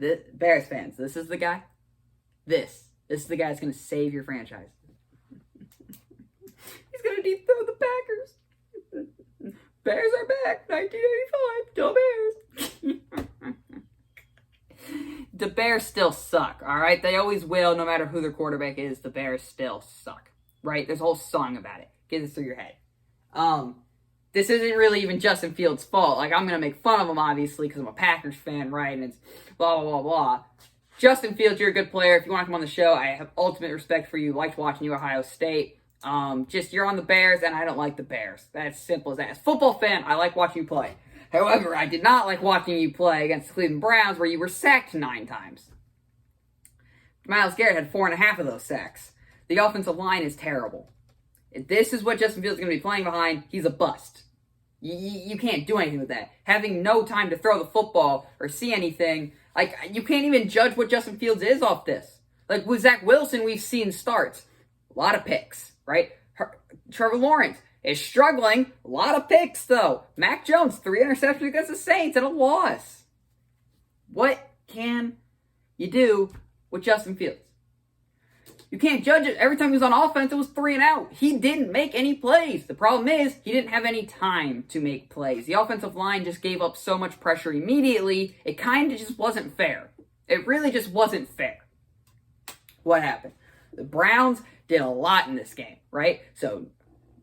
The Bears fans, this is the guy. This is the guy that's going to save your franchise. He's going to dethrone the Packers. Bears are back, 1985. Go Bears. The Bears still suck, all right? They always will, no matter who their quarterback is. The Bears still suck, right? There's a whole song about it. Get this through your head. This isn't really even Justin Fields' fault. Like, I'm going to make fun of him, obviously, because I'm a Packers fan, right? And it's blah, blah, blah, blah. Justin Fields, you're a good player. If you want to come on the show, I have ultimate respect for you. Liked watching you at Ohio State. Just you're on the Bears, and I don't like the Bears. That's simple as that. As a football fan, I like watching you play. However, I did not like watching you play against the Cleveland Browns, where you were sacked 9 times. Myles Garrett had 4.5 of those sacks. The offensive line is terrible. If this is what Justin Fields is going to be playing behind, he's a bust. You can't do anything with that. Having no time to throw the football or see anything, like, you can't even judge what Justin Fields is off this. Like, with Zach Wilson, we've seen starts. A lot of picks, right? Trevor Lawrence is struggling. A lot of picks, though. Mac Jones, 3 interceptions against the Saints and a loss. What can you do with Justin Fields? You can't judge it. Every time he was on offense, it was 3 and out. He didn't make any plays. The problem is, he didn't have any time to make plays. The offensive line just gave up so much pressure immediately, it kind of just wasn't fair. It really just wasn't fair. What happened? The Browns did a lot in this game, right? So,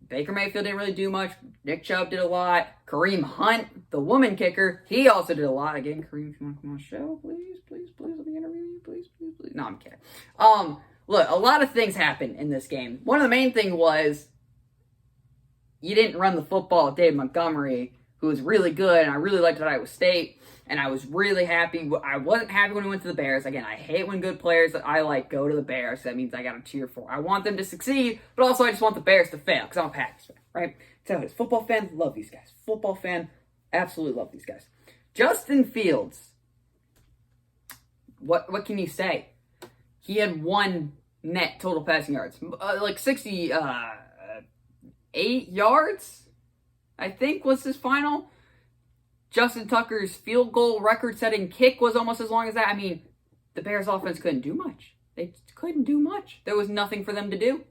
Baker Mayfield didn't really do much. Nick Chubb did a lot. Kareem Hunt, the woman kicker, he also did a lot. Again, Kareem, if you want to come on the show, please, let me interview you. Please. No, I'm kidding. Look, a lot of things happened in this game. One of the main things was you didn't run the football with Dave Montgomery, who was really good, and I really liked at Iowa State, and I was really happy. I wasn't happy when he went to the Bears. Again, I hate when good players that I like go to the Bears. That means I got to cheer for. I want them to succeed, but also I just want the Bears to fail, because I'm a Packers fan, right? So, as football fan, love these guys. Football fan, absolutely love these guys. Justin Fields, what can you say? He had 1 net total passing yards. Like 68 yards, I think, was his final. Justin Tucker's field goal record-setting kick was almost as long as that. I mean, the Bears' offense couldn't do much. They couldn't do much. There was nothing for them to do.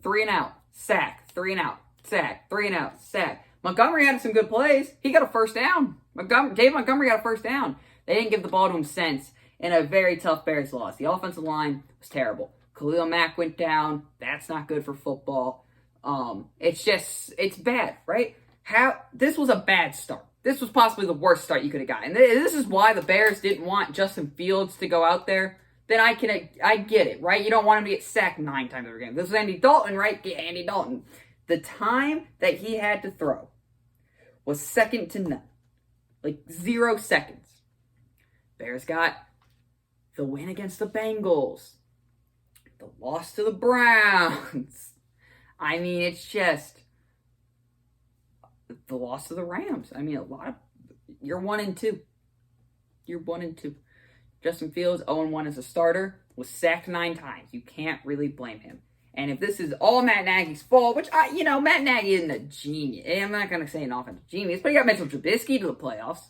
3 and out, sack, 3 and out, sack, 3 and out, sack. Montgomery had some good plays. He got a first down. Dave Montgomery got a first down. They didn't give the ball to him since. In a very tough Bears loss. The offensive line was terrible. Khalil Mack went down. That's not good for football. It's bad, right? This was a bad start. This was possibly the worst start you could have gotten. This is why the Bears didn't want Justin Fields to go out there. Then I get it, right? You don't want him to get sacked 9 times every game. This was Andy Dalton, right? Andy Dalton. The time that he had to throw was second to none. Like 0 seconds. Bears got the win against the Bengals. The loss to the Browns. I mean, it's just the loss to the Rams. I mean, you're 1-2. You're 1-2. Justin Fields, 0-1 as a starter, was sacked 9 times. You can't really blame him. And if this is all Matt Nagy's fault, which, Matt Nagy isn't a genius. I'm not going to say an offensive genius, but he got Mitchell Trubisky to the playoffs.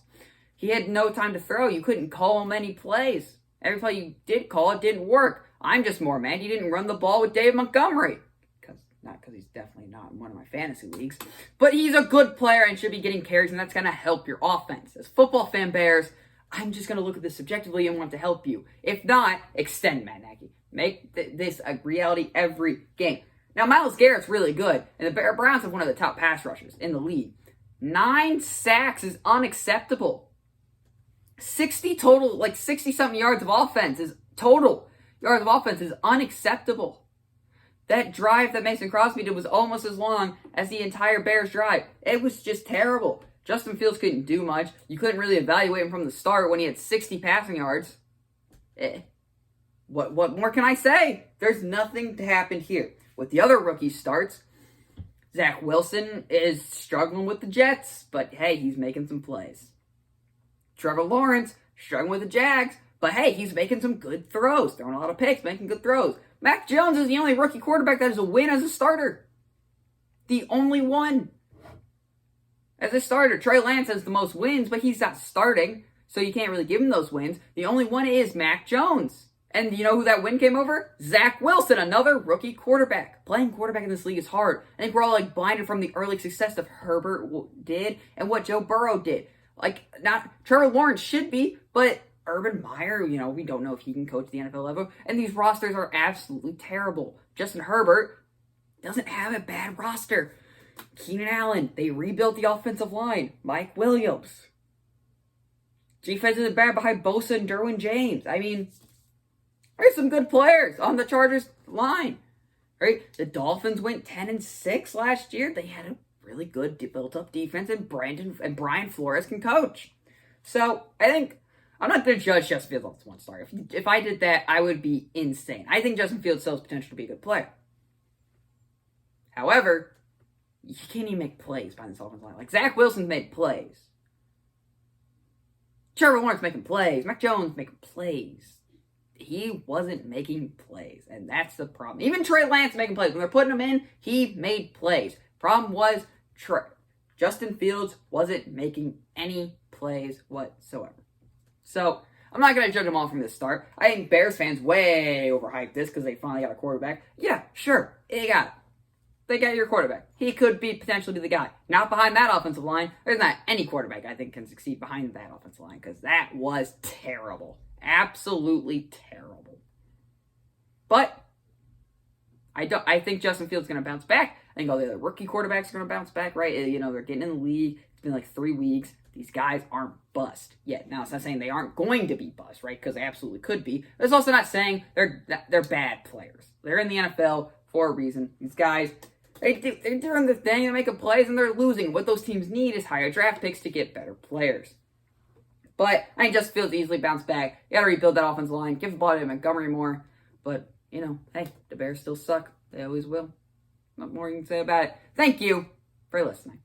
He had no time to throw. You couldn't call him any plays. Every play you did call, it didn't work. I'm just more mad you didn't run the ball with Dave Montgomery. Not because he's definitely not in one of my fantasy leagues. But he's a good player and should be getting carries, and that's going to help your offense. As football fan Bears, I'm just going to look at this subjectively and want to help you. If not, extend Matt Nagy. Make this a reality every game. Now, Myles Garrett's really good, and the Browns have one of the top pass rushers in the league. 9 sacks is unacceptable. 60 total, like 60-something yards of offense is unacceptable. That drive that Mason Crosby did was almost as long as the entire Bears drive. It was just terrible. Justin Fields couldn't do much. You couldn't really evaluate him from the start when he had 60 passing yards. What more can I say? There's nothing to happen here. With the other rookie starts, Zach Wilson is struggling with the Jets, but hey, he's making some plays. Trevor Lawrence, struggling with the Jags, but hey, he's making some good throws. Throwing a lot of picks, making good throws. Mac Jones is the only rookie quarterback that has a win as a starter. The only one. As a starter, Trey Lance has the most wins, but he's not starting. So you can't really give him those wins. The only one is Mac Jones. And you know who that win came over? Zach Wilson, another rookie quarterback. Playing quarterback in this league is hard. I think we're all like blinded from the early success that Herbert did and what Joe Burrow did. Like, not Trevor Lawrence should be, but Urban Meyer, you know, we don't know if he can coach the NFL level. And these rosters are absolutely terrible. Justin Herbert doesn't have a bad roster. Keenan Allen, they rebuilt the offensive line. Mike Williams. Defense isn't bad behind Bosa and Derwin James. I mean, there's some good players on the Chargers line, right? The Dolphins went 10-6 last year. They had a really good built-up defense, and Brian Flores can coach. So I think I'm not going to judge Justin Fields on this 1 star. If I did that, I would be insane. I think Justin Fields still has potential to be a good player. However, you can't even make plays by this offensive line. Like, Zach Wilson's made plays. Trevor Lawrence making plays. Mac Jones making plays. He wasn't making plays, and that's the problem. Even Trey Lance making plays. When they're putting him in, he made plays. Problem was, Justin Fields wasn't making any plays whatsoever. So, I'm not going to judge them all from the start. I think Bears fans way overhyped this because they finally got a quarterback. Yeah, sure, they got your quarterback. He could potentially be the guy. Not behind that offensive line. There's not any quarterback I think can succeed behind that offensive line because that was terrible. Absolutely terrible. But I think Justin Fields is going to bounce back. I think all the other rookie quarterbacks are going to bounce back, right? You know, they're getting in the league. It's been like 3 weeks. These guys aren't bust yet. Now, it's not saying they aren't going to be bust, right? Because they absolutely could be. But it's also not saying they're bad players. They're in the NFL for a reason. These guys, they're doing the thing. They're making plays, and they're losing. What those teams need is higher draft picks to get better players. But I think Justin Fields easily bounce back. You got to rebuild that offensive line. Give the ball to Montgomery more. But, you know, hey, the Bears still suck. They always will. Not more you can say about it. Thank you for listening.